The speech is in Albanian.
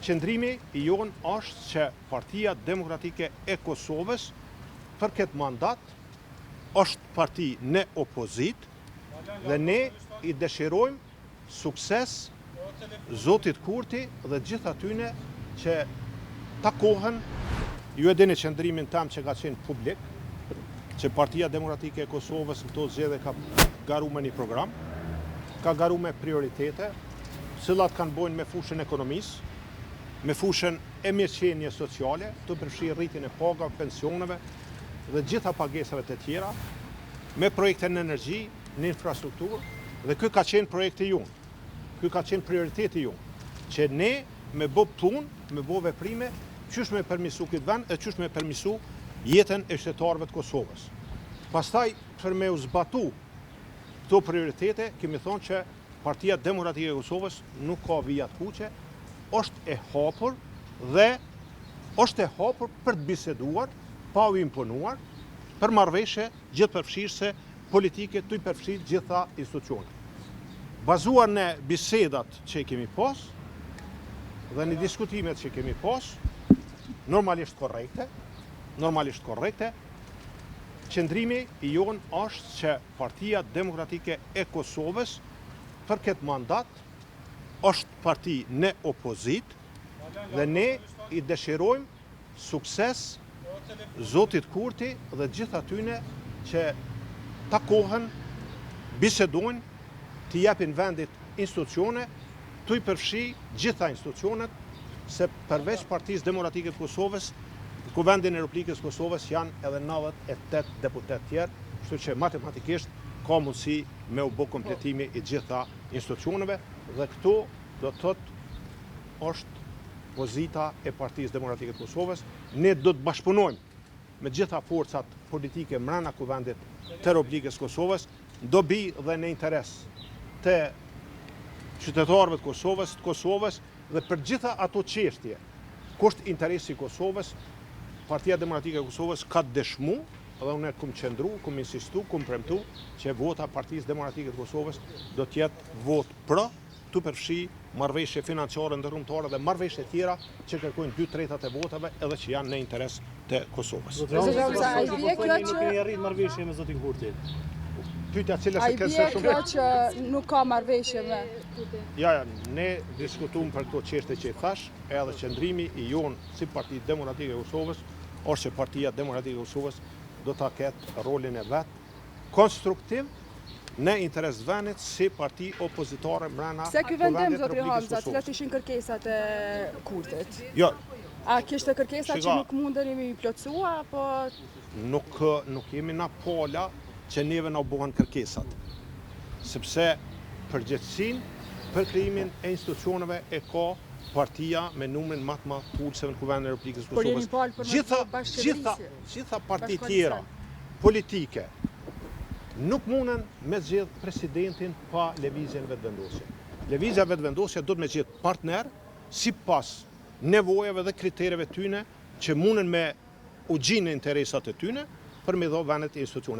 Qëndrimi i jonë është që Partia Demokratike e Kosovës për këtë mandat është parti në opozit dhe ne i dëshirojmë sukses Zotit Kurti dhe gjithë atyne që takohen. Ju e dini qëndrimin tam që ka qenë publik, që Partia Demokratike e Kosovës në këto zgjedhje ka garu me një program, ka garu me prioritete, cilat kanë bojnë me fushën ekonomisë, me fushën e mirëqenie sociale, të përfshirë rritjen e pagave, pensioneve dhe gjitha pagesave të tjera, me projekte në energji, në infrastrukturë, dhe ky ka qenë projekti jonë. Ky ka qenë prioriteti jonë, që ne me bë punë, me bë veprime, qysh me përmisu këtë vend e qysh me përmisu jetën e qytetarëve të Kosovës. Pastaj, për me u zbatu këto prioritete, kemi thonë që Partia Demokratike e Kosovës nuk ka vijat kuqe, është e hapur dhe është e hapur për të biseduar, pa u imponuar, për marrëveshje gjithë përfshirëse politike të i përfshirë gjitha institucionet. Bazuar në bisedat që kemi pas dhe në diskutimet që kemi pas, normalisht korrekte, qëndrimi i jonë është që Partia Demokratike e Kosovës për këtë mandat është parti në opozit dhe ne i dëshirojmë sukses Zotit Kurti dhe gjithë atyne që takohen, bisedojnë, të japin vendit institucione, të i përfshi gjitha institucionet, se përveç Partisë Demokratike të Kosovës, në Kuvendin e Republikës Kosovës janë edhe 98 deputet tjerë, kështu që matematikisht ka mundësi me u bë kompletimi i gjitha institucioneve dhe këto do të thotë është pozita e Partisë Demokratike të Kosovës. Ne do të bashkëpunojmë me gjitha forcat politike mbrana Kuvendit të Republikës Kosovës, dobi dhe në interes të qytetarëve të Kosovës dhe për gjitha ato çështje ku është interesi i Kosovës, Partia Demokratike e Kosovës ka dëshmu dhe unë kum qëndru, kum insistu, kum premtu që vota Partisë Demokratike të Kosovës do t'jetë vot pro, të përfshi marrëveshje financiare ndërkombëtare dhe marrëveshje tjera që kërkojnë 2/3 e votave edhe që janë në interes të Kosovës. A i bie kjo që arrit marrëveshje me Zotin Kurti? A i bie kjo që nuk ka marrëveshje me Kurti? Ja, ne diskutuam për këto çështje që i thash, edhe qëndrimi i jonë si Parti Demokratike e Kosovës është që Partia Demokratike e Kosovës do ta ketë rolin e vet konstruktiv në interes të vendit si parti opozitare mbrana Se ky vendim, Kuvendit të zotri Republikës Hamza, Kosovës. cilat ishin kërkesat e Kurtit? Jo, A kishte kërkesa që nuk mundeni mi plotësua, apo nuk jemi na pola që neve na u bëhen kërkesat. Sepse përgjegjësinë për krijimin e institucioneve e ka partia me numrin më të madh tulëse në Kuvendin e Republikës Por jeni Kosovës. palë për Gjitha parti tjera politike nuk munden me zgjedh presidentin pa lëvizjen vetëvendosje. Lëvizja vetëvendosje do të me zgjedh partner sipas nevojave dhe kritereve tyne që munden me u gjinë interesat e tyne për me dho vendet e institucione.